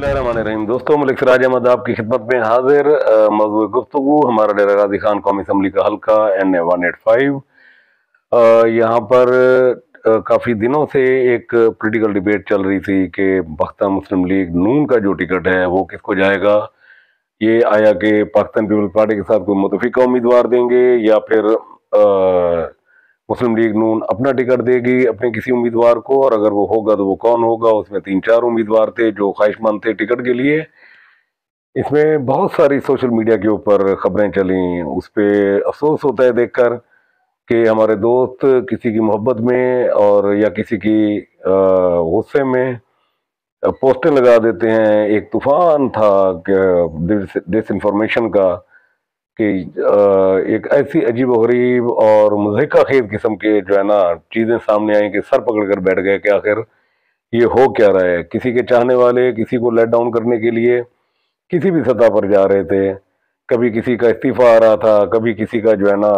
बिस्मिल्लाहिर्रहमानिर्रहीम। दोस्तों, मलिक सिराज अहमद आपकी खिदमत में हाजिर। मौज़ूए गुफ्तगू हमारा डेरा गाजी खान कौमी असम्बली का हल्का NA 185। यहाँ पर काफ़ी दिनों से एक पॉलिटिकल डिबेट चल रही थी कि पाकिस्तान मुस्लिम लीग नून का जो टिकट है वो किसको जाएगा। ये आया कि पाकिस्तान पीपल्स पार्टी के साथ कोई मुतफिका उम्मीदवार देंगे या फिर मुस्लिम लीग नून अपना टिकट देगी अपने किसी उम्मीदवार को, और अगर वो होगा तो वो कौन होगा। उसमें 3-4 उम्मीदवार थे जो ख्वाहिशमंद थे टिकट के लिए। इसमें बहुत सारी सोशल मीडिया के ऊपर खबरें चली। उस पर अफसोस होता है देखकर कि हमारे दोस्त किसी की मोहब्बत में और या किसी की गुस्से में पोस्टें लगा देते हैं। एक तूफान था डिस इन्फॉर्मेशन का कि एक ऐसी अजीब गरीब और मुज़हिका खेज किस्म के जो है ना चीज़ें सामने आई कि सर पकड़ कर बैठ गए कि आखिर ये हो क्या रहा है। किसी के चाहने वाले किसी को लेट डाउन करने के लिए किसी भी सतह पर जा रहे थे। कभी किसी का इस्तीफा आ रहा था, कभी किसी का जो है ना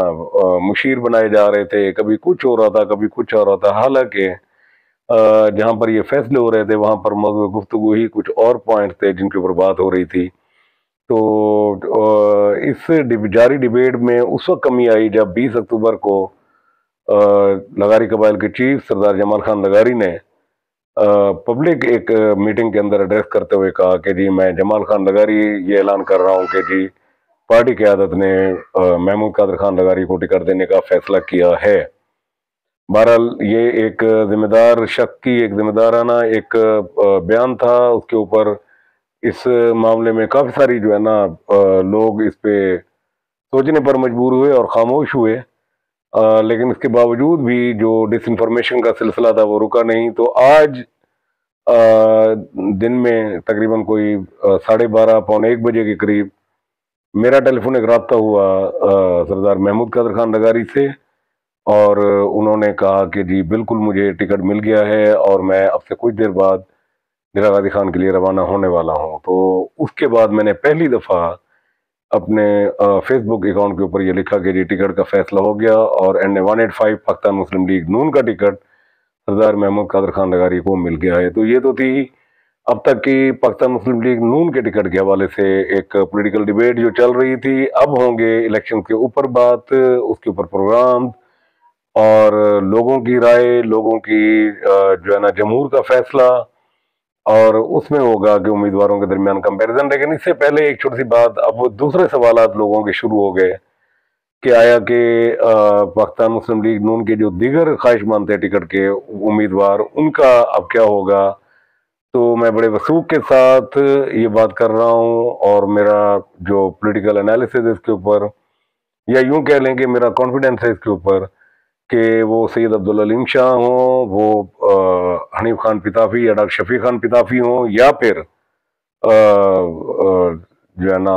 मुशीर बनाए जा रहे थे, कभी कुछ हो रहा था, कभी कुछ हो रहा था। हालांकि जहां पर ये फैसले हो रहे थे वहां पर मौजूद गुफ्तगू ही कुछ और पॉइंट थे जिनके ऊपर बात हो रही थी। तो इस जारी डिबेट में उस वक्त कमी आई जब 20 अक्टूबर को लगारी कबाइल के चीफ सरदार जमाल खान लगारी ने पब्लिक एक मीटिंग के अंदर एड्रेस करते हुए कहा कि जी मैं जमाल खान लगारी ये ऐलान कर रहा हूँ कि जी पार्टी क़यादत ने महमूद कादर खान लगारी को टिकट देने का फैसला किया है। बहरहाल ये एक जिम्मेदार शख्स की एक जिम्मेदाराना एक बयान था। उसके ऊपर इस मामले में काफ़ी सारी जो है ना लोग इस पे सोचने पर मजबूर हुए और खामोश हुए। लेकिन इसके बावजूद भी जो डिसइंफॉर्मेशन का सिलसिला था वो रुका नहीं। तो आज दिन में तकरीबन कोई 12:30 पौने 1 बजे के करीब मेरा टेलीफोनिक रब्ता हुआ सरदार महमूद कादर खान लगारी से, और उन्होंने कहा कि जी बिल्कुल मुझे टिकट मिल गया है और मैं अब से कुछ देर बाद डेरा गाजी खान के लिए रवाना होने वाला हूँ। तो उसके बाद मैंने पहली दफ़ा अपने फेसबुक अकाउंट के ऊपर ये लिखा कि जी टिकट का फैसला हो गया और NA 185 पाकिस्तान मुस्लिम लीग नून का टिकट सरदार महमूद कादर खान लगारी को मिल गया है। तो ये तो थी अब तक की पाकिस्तान मुस्लिम लीग नून के टिकट के हवाले से एक पॉलिटिकल डिबेट जो चल रही थी। अब होंगे इलेक्शन के ऊपर बात, उसके ऊपर प्रोग्राम और लोगों की राय, लोगों की जो है ना जमहूर का फैसला, और उसमें होगा कि उम्मीदवारों के दरमियान कंपैरिजन। लेकिन इससे पहले एक छोटी सी बात, अब वो दूसरे सवालात लोगों के शुरू हो गए कि आया कि पाकिस्तान मुस्लिम लीग नून के जो दीगर ख्वाहिशमंद थे टिकट के उम्मीदवार उनका अब क्या होगा। तो मैं बड़े वसूख के साथ ये बात कर रहा हूँ और मेरा जो पॉलिटिकल एनालिसिस है इसके ऊपर, या यूं कह लें कि मेरा कॉन्फिडेंस है इसके ऊपर कि वो सैयद अब्दुल अलीम शाह हों, वो हनीफ खान पिताफी या डॉक्टर शफी खान पिताफी हों, या फिर जो है ना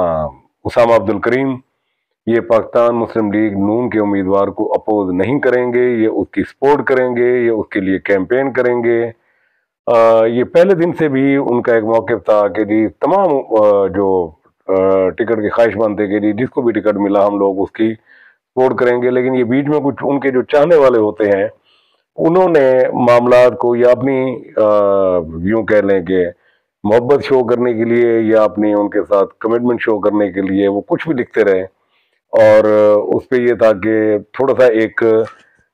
उसामा अब्दुल करीम, ये पाकिस्तान मुस्लिम लीग नून के उम्मीदवार को अपोज नहीं करेंगे, ये उसकी सपोर्ट करेंगे, ये उसके लिए कैंपेन करेंगे। ये पहले दिन से भी उनका एक मौक़िफ़ था कि जी तमाम जो टिकट के ख्वाहिशमंद थे कि जी जिसको भी टिकट मिला हम लोग उसकी सपोर्ट करेंगे। लेकिन ये बीच में कुछ उनके जो चाहने वाले होते हैं उन्होंने मामलात को या अपनी यूं कह लें कि मोहब्बत शो करने के लिए या अपनी उनके साथ कमिटमेंट शो करने के लिए वो कुछ भी लिखते रहे, और उस पर यह था कि थोड़ा सा एक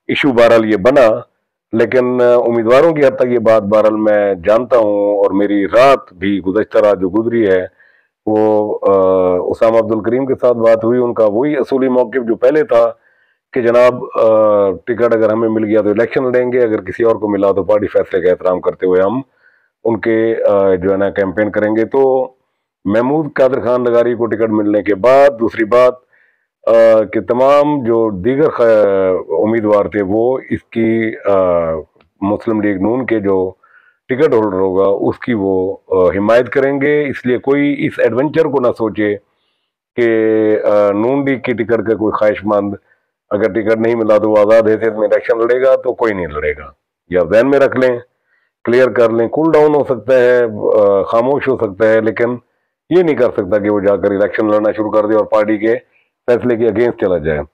इशू बहरहाल ये बना। लेकिन उम्मीदवारों की हद तक ये बात बहरहाल मैं जानता हूँ, और मेरी रात भी गुज़श्ता रात जो गुजरी है वो उसामा अब्दुल करीम के साथ बात हुई। उनका वही असूली मौक़िफ़ जो पहले था कि जनाब टिकट अगर हमें मिल गया तो इलेक्शन लड़ेंगे, अगर किसी और को मिला तो पार्टी फैसले का एहतराम करते हुए हम उनके जो है ना कैंपेन करेंगे। तो महमूद कादर खान लगारी को टिकट मिलने के बाद दूसरी बात कि तमाम जो दीगर उम्मीदवार थे वो इसकी मुस्लिम लीग नून के जो टिकट होल्डर होगा उसकी वो हिमायत करेंगे। इसलिए कोई इस एडवेंचर को ना सोचे कि नून लीग की टिकट का कोई ख्वाहिशमंद अगर टिकट नहीं मिला तो वो आज़ाद हैसियत में इलेक्शन लड़ेगा, तो कोई नहीं लड़ेगा। या ज़हन में रख लें, क्लियर कर लें। कूल डाउन हो सकता है, खामोश हो सकता है, लेकिन ये नहीं कर सकता कि वो जाकर इलेक्शन लड़ना शुरू कर दे और पार्टी के फैसले के अगेंस्ट चला जाए।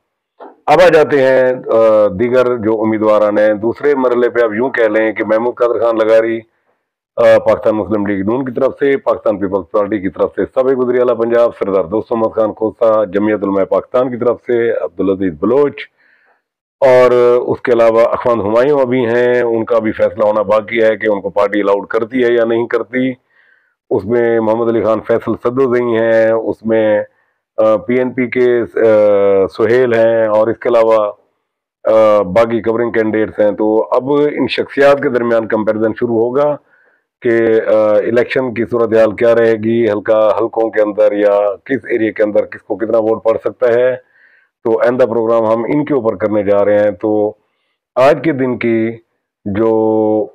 अब आ जाते हैं दीगर जो उम्मीदवार हैं दूसरे मरले पे। अब यूं कह लें कि महमूद कादर खान लगारी पाकिस्तान मुस्लिम लीग नून की तरफ से, पाकिस्तान पीपल्स पार्टी की तरफ से साबिक वज़ीर आला पंजाब सरदार दोस्त मोहम्मद खान खोसा, जमीयत उलमा पाकिस्तान की तरफ से अब्दुल अजीज बलोच, और उसके अलावा अखवान हुमायूं अभी हैं, उनका भी फैसला होना बाकी है कि उनको पार्टी अलाउड करती है या नहीं करती। उसमें मोहम्मद अली खान फैसल सद्दुज़ई हैं, उसमें पीएनपी के सुहेल हैं, और इसके अलावा बाकी कवरिंग कैंडिडेट्स हैं। तो अब इन शख्सियात के दरमियान कंपैरिजन शुरू होगा कि इलेक्शन की सूरत हाल क्या रहेगी, हल्कों के अंदर या किस एरिया के अंदर किसको कितना वोट पड़ सकता है। तो आइंदा प्रोग्राम हम इनके ऊपर करने जा रहे हैं। तो आज के दिन की जो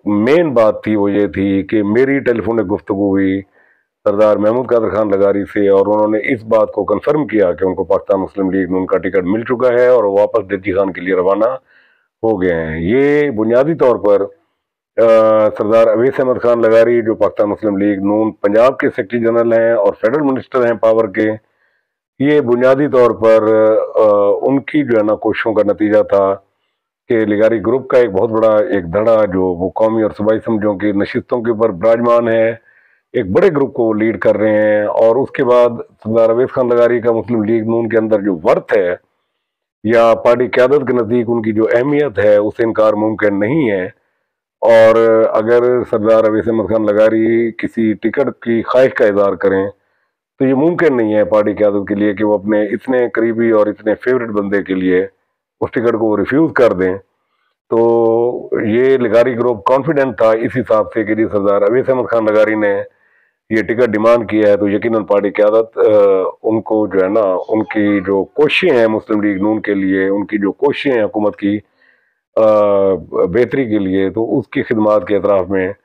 मेन बात थी वो ये थी कि मेरी टेलीफोनिक गुफ्तगू हुई सरदार महमूद कादर खान लगारी से, और उन्होंने इस बात को कंफर्म किया कि उनको पाकिस्तान मुस्लिम लीग नून का टिकट मिल चुका है और वो वापस जज्जी खान के लिए रवाना हो गए हैं। ये बुनियादी तौर पर सरदार अवैस अहमद खान लगारी, जो पाकिस्तान मुस्लिम लीग नून पंजाब के सेक्रेटरी जनरल हैं और फेडरल मिनिस्टर हैं पावर के, ये बुनियादी तौर पर उनकी जो है ना कोशिशों का नतीजा था कि लिगारी ग्रुप का एक बहुत बड़ा एक धड़ा जो वो कौमी और सूबाई समझों की नशिस्तों के ऊपर विराजमान है, एक बड़े ग्रुप को लीड कर रहे हैं। और उसके बाद सरदार अवैस खान लगारी का मुस्लिम लीग नून के अंदर जो वर्थ है या पार्टी क़यादत के नज़दीक उनकी जो अहमियत है उससे इनकार मुमकिन नहीं है। और अगर सरदार अवैस अहमद खान लगारी किसी टिकट की ख्वाहिश का इज़हार करें तो ये मुमकिन नहीं है पार्टी क़यादत के लिए कि वो अपने इतने करीबी और इतने फेवरेट बंदे के लिए उस टिकट को रिफ्यूज़ कर दें। तो ये लिगारी ग्रुप कॉन्फिडेंट था इस हिसाब से कि जी सरदार अवैस अहमद खान लगारी ने ये टिकट डिमांड किया है तो यकीनन पार्टी क़यादत उनको जो है ना उनकी जो कोशिशें हैं मुस्लिम लीग नून के लिए, उनकी जो कोशिशें हैं हुकूमत की बेहतरी के लिए, तो उसकी खिदमात के एतराफ़ में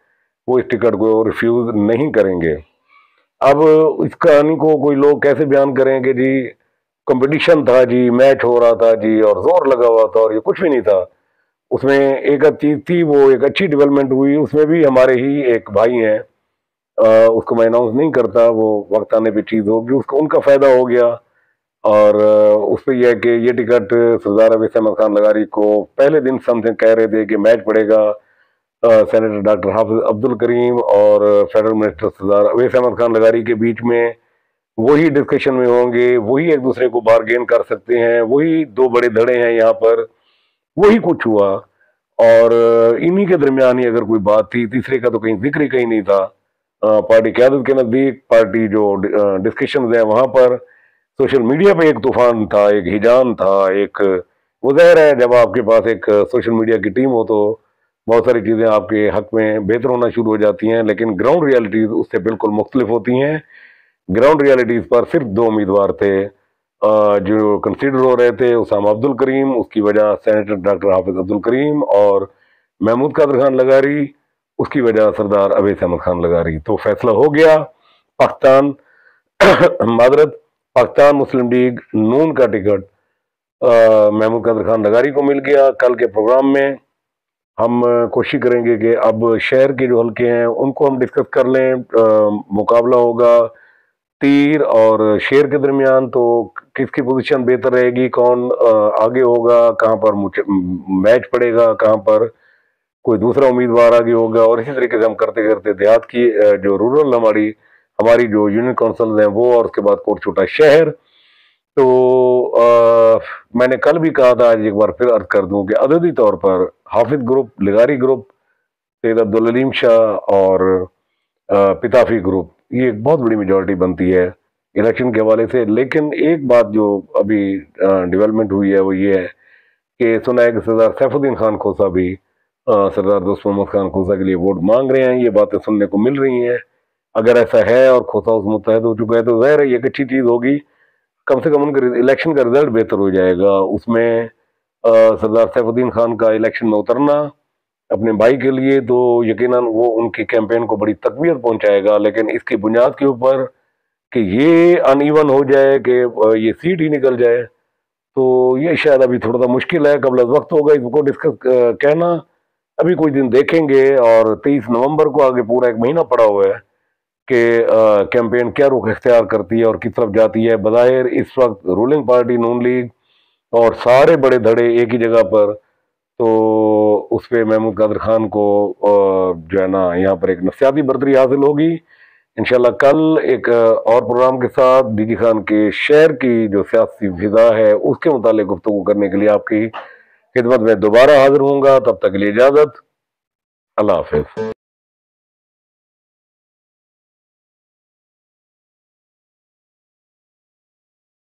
वो इस टिकट को रिफ्यूज़ नहीं करेंगे। अब इस कहानी को कोई लोग कैसे बयान करें कि जी कंपटीशन था जी, मैच हो रहा था जी और जोर लगा हुआ था, और ये कुछ भी नहीं था। उसमें एक चीज़ थी, वो एक अच्छी डेवलपमेंट हुई, उसमें भी हमारे ही एक भाई हैं, उसको मैं अनाउंस नहीं करता, वो वक्त आने पे चीज़ होगी, उसको उनका फ़ायदा हो गया। और उस पर यह है कि ये टिकट सरदार अवैस अहमद खान लगारी को पहले दिन समथिंग कह रहे थे कि मैच पड़ेगा सेनेटर डॉक्टर हाफिज अब्दुल करीम और फेडरल मिनिस्टर सरदार अवैस अहमद खान लगारी के बीच में। वही डिस्कशन में होंगे, वही एक दूसरे को बार्गेन कर सकते हैं, वही दो बड़े धड़े हैं यहाँ पर, वही कुछ हुआ। और इन्हीं के दरमियान ही अगर कोई बात थी, तीसरे का तो कहीं जिक्र ही कहीं नहीं था। पार्टी क़यादत के नज़दीक पार्टी जो डिस्कशन है वहाँ पर सोशल मीडिया पे एक तूफान था, एक हिजान था, एक वो ज़ाहिर है जब आपके पास एक सोशल मीडिया की टीम हो तो बहुत सारी चीज़ें आपके हक में बेहतर होना शुरू हो जाती हैं, लेकिन ग्राउंड रियलिटीज़ उससे बिल्कुल मुख्तलिफ होती हैं। ग्राउंड रियलिटीज़ पर सिर्फ दो उम्मीदवार थे जो कंसिडर हो रहे थे, उसामा अब्दुल करीम, उसकी वजह सेनेटर डॉक्टर हाफिज अब्दुल करीम, और महमूद कादर खान लगारी, उसकी वजह सरदार अवैस अहमद खान लगारी। तो फैसला हो गया, पाकिस्तान मादरत पाकिस्तान मुस्लिम लीग नून का टिकट महमूद कादर खान लगारी को मिल गया। कल के प्रोग्राम में हम कोशिश करेंगे कि अब शहर के जो हल्के हैं उनको हम डिस्कस कर लें। मुकाबला होगा तीर और शेर के दरमियान, तो किसकी पोजीशन बेहतर रहेगी, कौन आगे होगा, कहाँ पर मैच पड़ेगा, कहाँ पर कोई दूसरा उम्मीदवार आगे होगा, और इसी तरीके से हम करते करते देहात की जो रूरल हमारी जो यूनियन काउंसिल हैं वो, और उसके बाद कोट छोटा शहर। तो मैंने कल भी कहा था, आज एक बार फिर अर्ज कर दूं कि अददी तौर पर हाफिज ग्रुप, लिगारी ग्रुप, सैयद अब्दुल अलीम शाह और पिताफी ग्रुप, ये एक बहुत बड़ी मेजॉरिटी बनती है इलेक्शन के हवाले से। लेकिन एक बात जो अभी डेवलपमेंट हुई है वो ये है कि सुना है कि सरदार सैफुद्दीन खान खोसा भी सरदार दोस्त मोहम्मद खान खोसा के लिए वोट मांग रहे हैं। ये बातें सुनने को मिल रही हैं। अगर ऐसा है और खोसा उस मुतहद हो चुका है तो ज़ाहिर है ये एक अच्छी चीज़ होगी, कम से कम उनका इलेक्शन का रिजल्ट बेहतर हो जाएगा। उसमें सरदार सैफुद्दीन खान का इलेक्शन में उतरना अपने भाई के लिए तो यकीनन वो उनकी कैंपेन को बड़ी तकवीत पहुंचाएगा, लेकिन इसकी बुनियाद के ऊपर कि ये अनइवन हो जाए कि ये सीट ही निकल जाए, तो ये शायद अभी थोड़ा सा मुश्किल है। कबल वक्त होगा इसको डिस्कस कहना, अभी कुछ दिन देखेंगे। और 23 नवंबर को आगे पूरा एक महीना पड़ा हुआ है कि कैंपेन क्या रुख इख्तियार करती है और किस तरफ जाती है। बज़ाहिर इस वक्त रूलिंग पार्टी नून लीग और सारे बड़े धड़े एक ही जगह पर, तो उस पर महमूद कादर खान को जो है ना यहाँ पर एक नफसियाती बर्तरी हासिल होगी। इंशाल्लाह कल एक और प्रोग्राम के साथ डीजी खान के शहर की जो सियासी फिजा है उसके मुतालिक गुफ्तगू करने के लिए आपकी खिदमत में दोबारा हाजिर होऊंगा। तब तक के लिए इजाजत, अल्लाह हाफिज।